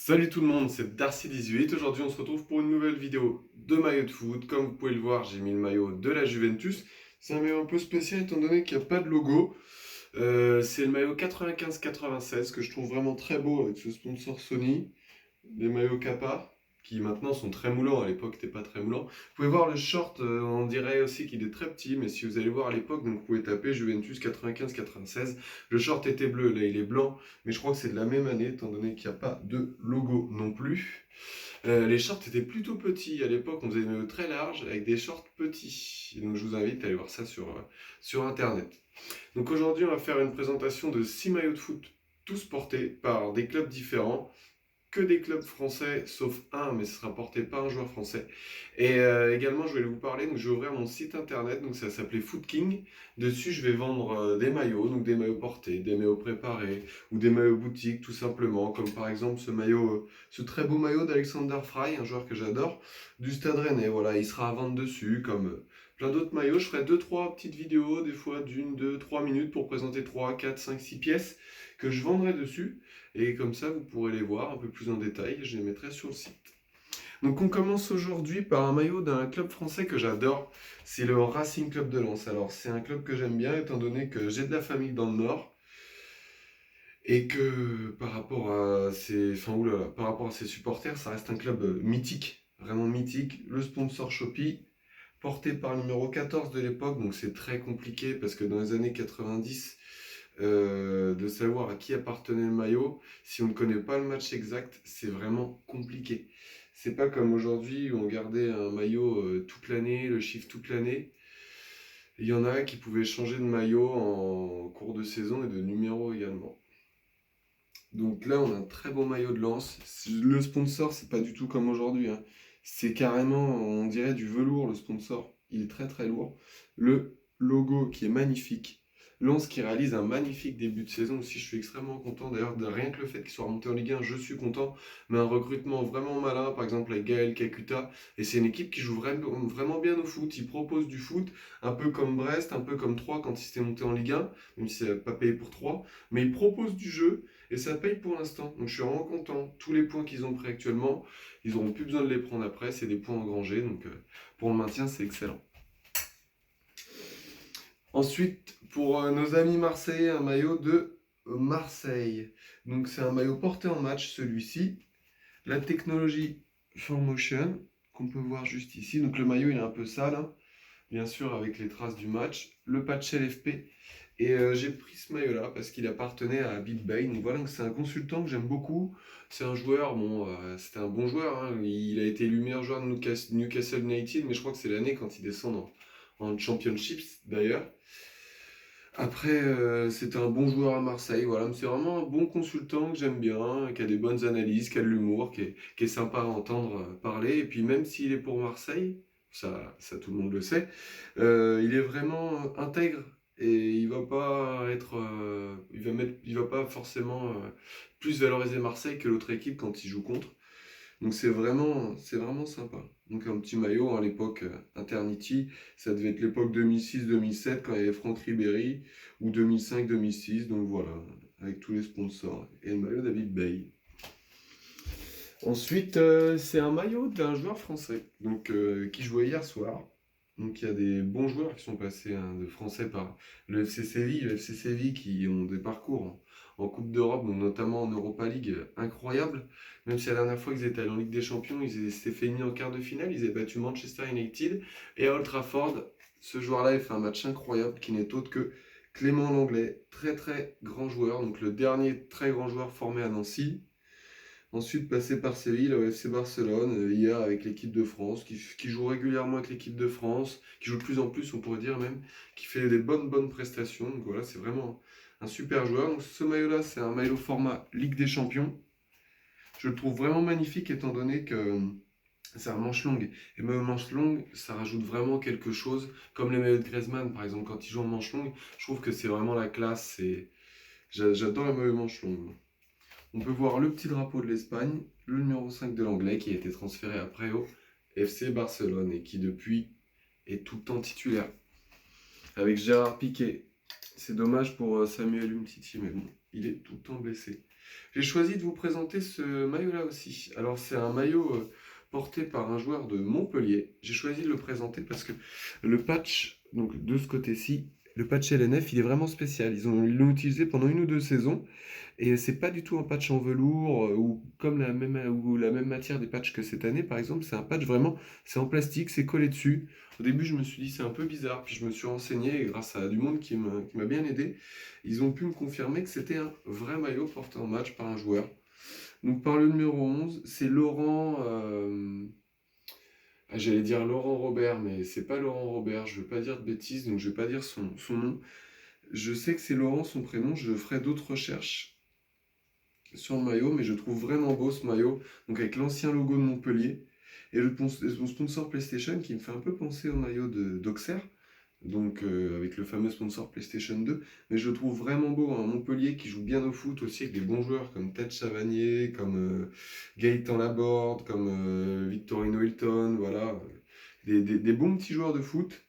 Salut tout le monde, c'est Darcy18. Aujourd'hui, on se retrouve pour une nouvelle vidéo de maillot de foot. Comme vous pouvez le voir, j'ai mis le maillot de la Juventus. C'est un maillot un peu spécial étant donné qu'il n'y a pas de logo. C'est le maillot 95-96 que je trouve vraiment très beau avec ce sponsor Sony. Les maillots Kappa, qui maintenant sont très moulants, à l'époque n'étaient pas très moulants. Vous pouvez voir le short, on dirait aussi qu'il est très petit, mais si vous allez voir à l'époque, donc vous pouvez taper Juventus 95-96. Le short était bleu, là il est blanc, mais je crois que c'est de la même année, étant donné qu'il n'y a pas de logo non plus. Les shorts étaient plutôt petits, à l'époque on faisait des maillots très larges avec des shorts petits. Et donc je vous invite à aller voir ça sur internet. Donc aujourd'hui on va faire une présentation de 6 maillots de foot, tous portés par des clubs différents, que des clubs français, sauf un, mais ce sera porté par un joueur français. Et également, je vais vous parler, donc je vais ouvrir mon site internet, donc ça s'appelait Foot King. Dessus, je vais vendre des maillots, donc des maillots portés, des maillots préparés, ou des maillots boutiques, tout simplement, comme par exemple ce maillot, ce très beau maillot d'Alexander Fry, un joueur que j'adore, du Stade Rennais. Voilà, il sera à vendre dessus, comme plein d'autres maillots. Je ferai 2-3 petites vidéos, des fois d'une, 2, 3 minutes pour présenter 3, 4, 5, 6 pièces que je vendrai dessus. Et comme ça, vous pourrez les voir un peu plus en détail. Je les mettrai sur le site. Donc on commence aujourd'hui par un maillot d'un club français que j'adore. C'est le Racing Club de Lens. Alors c'est un club que j'aime bien étant donné que j'ai de la famille dans le Nord. Et que par rapport à par rapport à ses supporters, ça reste un club mythique. Vraiment mythique. Le sponsor Shopee, porté par le numéro 14 de l'époque. Donc c'est très compliqué parce que dans les années 90, de savoir à qui appartenait le maillot. Si on ne connaît pas le match exact, c'est vraiment compliqué. C'est pas comme aujourd'hui où on gardait un maillot toute l'année, le chiffre toute l'année. Il y en a qui pouvaient changer de maillot en cours de saison et de numéro également. Donc là, on a un très beau maillot de Lens. Le sponsor, c'est pas du tout comme aujourd'hui, hein. C'est carrément, on dirait du velours, le sponsor. Il est très très lourd. Le logo qui est magnifique. Lens qui réalise un magnifique début de saison aussi. Je suis extrêmement content. D'ailleurs, de rien que le fait qu'il soit remonté en Ligue 1, je suis content. Mais un recrutement vraiment malin, par exemple avec Gaël Kakuta. Et c'est une équipe qui joue vraiment bien au foot. Ils proposent du foot, un peu comme Brest, un peu comme Troyes quand ils s'étaient montés en Ligue 1, même si c'est pas payé pour Troyes. Mais ils proposent du jeu. Et ça paye pour l'instant. Donc je suis vraiment content. Tous les points qu'ils ont pris actuellement, ils n'auront plus besoin de les prendre après. C'est des points engrangés. Donc pour le maintien, c'est excellent. Ensuite, pour nos amis marseillais, un maillot de Marseille. Donc c'est un maillot porté en match, celui-ci. La technologie 4Motion, qu'on peut voir juste ici. Donc le maillot, il est un peu sale, hein, bien sûr, avec les traces du match. Le patch LFP. Et j'ai pris ce maillot-là parce qu'il appartenait à Big Bay. Donc voilà, c'est un consultant que j'aime beaucoup. C'est un joueur, bon, c'était un bon joueur, hein. Il a été élu meilleur joueur de Newcastle United, mais je crois que c'est l'année quand il descend en Championships d'ailleurs. Après, c'était un bon joueur à Marseille. Voilà, mais c'est vraiment un bon consultant que j'aime bien, qui a des bonnes analyses, qui a de l'humour, qui est sympa à entendre parler. Et puis même s'il est pour Marseille, ça tout le monde le sait, il est vraiment intègre et il va pas être, il va pas forcément plus valoriser Marseille que l'autre équipe quand il joue contre. Donc c'est vraiment sympa. Donc un petit maillot à l'époque Internity, ça devait être l'époque 2006-2007 quand il y avait Franck Ribéry, ou 2005-2006, donc voilà, avec tous les sponsors. Et le maillot David Bay. Ensuite, c'est un maillot d'un joueur français, donc qui jouait hier soir. Donc il y a des bons joueurs qui sont passés, hein, de français par le FC Séville qui ont des parcours en Coupe d'Europe, donc notamment en Europa League, incroyables. Même si la dernière fois qu'ils étaient allés en Ligue des Champions, ils s'étaient fait éliminer en quart de finale, ils avaient battu Manchester United. Et à Old Trafford, ce joueur-là a fait un match incroyable qui n'est autre que Clément Langlais, très très grand joueur, donc le dernier très grand joueur formé à Nancy. Ensuite, passé par Séville, au FC Barcelone, hier avec l'équipe de France, qui joue régulièrement avec l'équipe de France, qui joue de plus en plus, on pourrait dire même, qui fait des bonnes prestations. Donc voilà, c'est vraiment un super joueur. Donc ce maillot-là, c'est un maillot format Ligue des Champions. Je le trouve vraiment magnifique étant donné que c'est un manche longue. Et même manche longue, ça rajoute vraiment quelque chose, comme les maillots de Griezmann, par exemple, quand il joue en manche longue, je trouve que c'est vraiment la classe. J'adore les maillots manche longue. On peut voir le petit drapeau de l'Espagne, le numéro 5 de l'Anglais qui a été transféré après au FC Barcelone et qui depuis est tout le temps titulaire. Avec Gérard Piqué. C'est dommage pour Samuel Umtiti, mais bon, il est tout le temps blessé. J'ai choisi de vous présenter ce maillot-là aussi. Alors c'est un maillot porté par un joueur de Montpellier. J'ai choisi de le présenter parce que le patch, donc de ce côté-ci, le patch LNF, il est vraiment spécial. Ils l'ont utilisé pendant 1 ou 2 saisons et c'est pas du tout un patch en velours ou comme la même matière des patchs que cette année par exemple. C'est un patch vraiment, c'est en plastique, c'est collé dessus. Au début, je me suis dit c'est un peu bizarre, puis je me suis renseigné et grâce à du monde qui m'a bien aidé, ils ont pu me confirmer que c'était un vrai maillot porté en match par un joueur. Donc par le numéro 11, c'est Laurent, j'allais dire Laurent Robert, mais c'est pas Laurent Robert, je veux pas dire de bêtises, donc je vais pas dire son nom. Je sais que c'est Laurent son prénom, je ferai d'autres recherches sur le maillot, mais je trouve vraiment beau ce maillot, donc avec l'ancien logo de Montpellier, et son sponsor PlayStation qui me fait un peu penser au maillot d'Auxerre, donc avec le fameux sponsor PlayStation 2, mais je le trouve vraiment beau, un Montpellier qui joue bien au foot aussi avec des bons joueurs comme Ted Chavagnier, comme Gaëtan Laborde, comme Victorino Hilton, voilà, des bons petits joueurs de foot.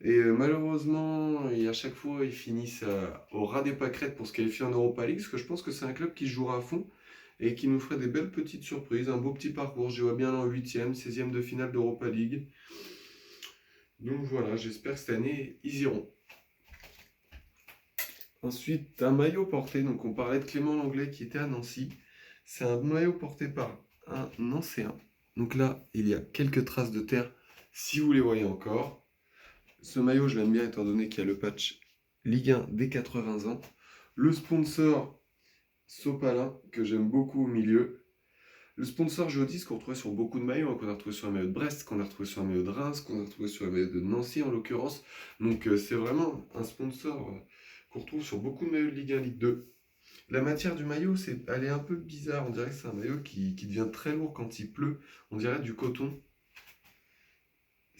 Et malheureusement, et à chaque fois, ils finissent au ras des pâquerettes pour se qualifier en Europa League, parce que je pense que c'est un club qui jouera à fond et qui nous ferait des belles petites surprises, un beau petit parcours. Je vois bien en 8e, 16e de finale d'Europa League. Donc voilà, j'espère que cette année, ils iront. Ensuite, un maillot porté, donc on parlait de Clément Langlais qui était à Nancy. C'est un maillot porté par un Nancéen. Donc là, il y a quelques traces de terre, si vous les voyez encore. Ce maillot, je l'aime bien étant donné qu'il y a le patch Ligue 1 des 80 ans. Le sponsor Sopalin, que j'aime beaucoup au milieu. Le sponsor Geodis qu'on retrouvait sur beaucoup de maillots, qu'on a retrouvé sur un maillot de Brest, qu'on a retrouvé sur un maillot de Reims, qu'on a retrouvé sur un maillot de Nancy en l'occurrence. Donc c'est vraiment un sponsor qu'on retrouve sur beaucoup de maillots de Ligue 1, Ligue 2. La matière du maillot, elle est un peu bizarre. On dirait que c'est un maillot qui devient très lourd quand il pleut. On dirait du coton.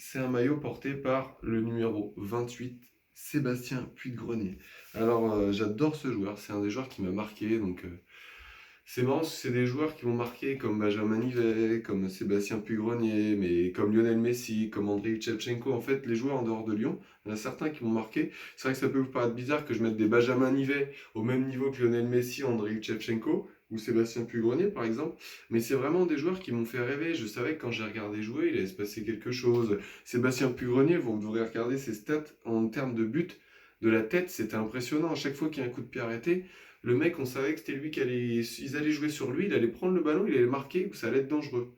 C'est un maillot porté par le numéro 28, Sébastien Puiggrenier. Alors j'adore ce joueur, c'est un des joueurs qui m'a marqué, donc c'est marrant parce que c'est des joueurs qui m'ont marqué comme Benjamin Nivet, comme Sébastien Puiggrenier, mais comme Lionel Messi, comme Andriy Shevchenko. En fait, les joueurs en dehors de Lyon, il y en a certains qui m'ont marqué. C'est vrai que ça peut vous paraître bizarre que je mette des Benjamin Nivet au même niveau que Lionel Messi, Andriy Shevchenko ou Sébastien Puiggrenier par exemple, mais c'est vraiment des joueurs qui m'ont fait rêver. Je savais que quand j'ai regardé jouer, il allait se passer quelque chose. Sébastien Puiggrenier, vous devrez regarder ses stats en termes de but de la tête, c'était impressionnant. À chaque fois qu'il y a un coup de pied arrêté, le mec, on savait que c'était lui ils allaient jouer sur lui, il allait prendre le ballon, il allait marquer, ou ça allait être dangereux.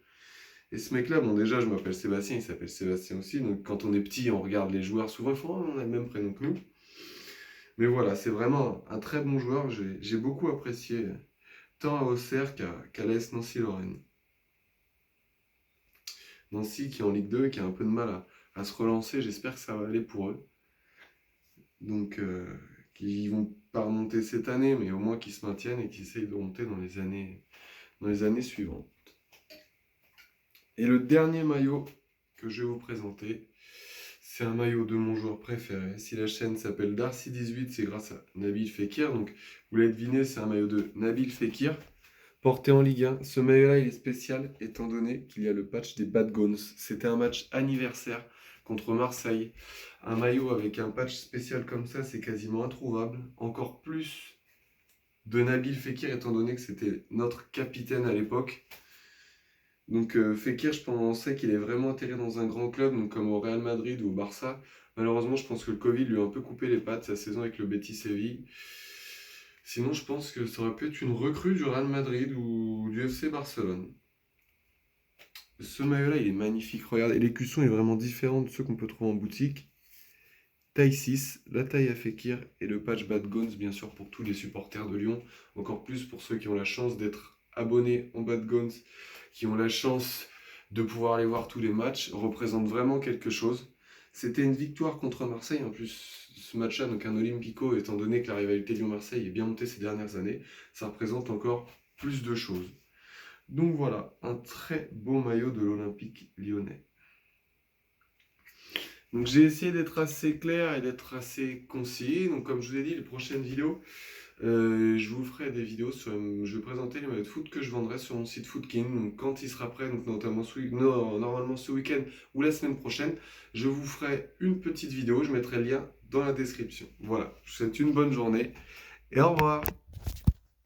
Et ce mec-là, bon déjà, je m'appelle Sébastien, il s'appelle Sébastien aussi, donc quand on est petit, on regarde les joueurs, souvent, ils font, oh, on a le même prénom que nous. Mais voilà, c'est vraiment un très bon joueur, j'ai beaucoup apprécié, tant à Auxerre qu'à l'AS Nancy-Lorraine. Nancy qui est en Ligue 2, qui a un peu de mal à se relancer, j'espère que ça va aller pour eux. Donc, qui vont pas remonter cette année, mais au moins qu'ils se maintiennent et qu'ils essayent de remonter dans les années suivantes. Et le dernier maillot que je vais vous présenter, c'est un maillot de mon joueur préféré. Si la chaîne s'appelle Darcy18, c'est grâce à Nabil Fekir. Donc, vous l'avez deviné, c'est un maillot de Nabil Fekir, porté en Ligue 1. Ce maillot-là, il est spécial, étant donné qu'il y a le patch des Bad Guns. C'était un match anniversaire contre Marseille. Un maillot avec un patch spécial comme ça, c'est quasiment introuvable. Encore plus de Nabil Fekir, étant donné que c'était notre capitaine à l'époque. Donc Fekir, je pensais qu'il est vraiment atterri dans un grand club, donc comme au Real Madrid ou au Barça. Malheureusement, je pense que le Covid lui a un peu coupé les pattes, sa saison avec le Betis Séville. Sinon, je pense que ça aurait pu être une recrue du Real Madrid ou du FC Barcelone. Ce maillot-là, il est magnifique. Regardez, l'écusson est vraiment différent de ceux qu'on peut trouver en boutique. Taille 6, la taille à Fekir et le patch Bad Guns, bien sûr, pour tous les supporters de Lyon. Encore plus pour ceux qui ont la chance d'être abonnés en Bad Guns, qui ont la chance de pouvoir aller voir tous les matchs, représente vraiment quelque chose. C'était une victoire contre Marseille, en plus ce match-là, donc un Olympico, étant donné que la rivalité Lyon-Marseille est bien montée ces dernières années, ça représente encore plus de choses. Donc voilà, un très beau maillot de l'Olympique lyonnais. Donc j'ai essayé d'être assez clair et d'être assez concis. Donc comme je vous ai dit, les prochaines vidéos, je vous ferai des vidéos sur, je vais présenter les maillots de foot que je vendrai sur mon site Footking. Donc quand il sera prêt, donc notamment normalement ce week-end ou la semaine prochaine, je vous ferai une petite vidéo. Je mettrai le lien dans la description. Voilà, je vous souhaite une bonne journée et au revoir.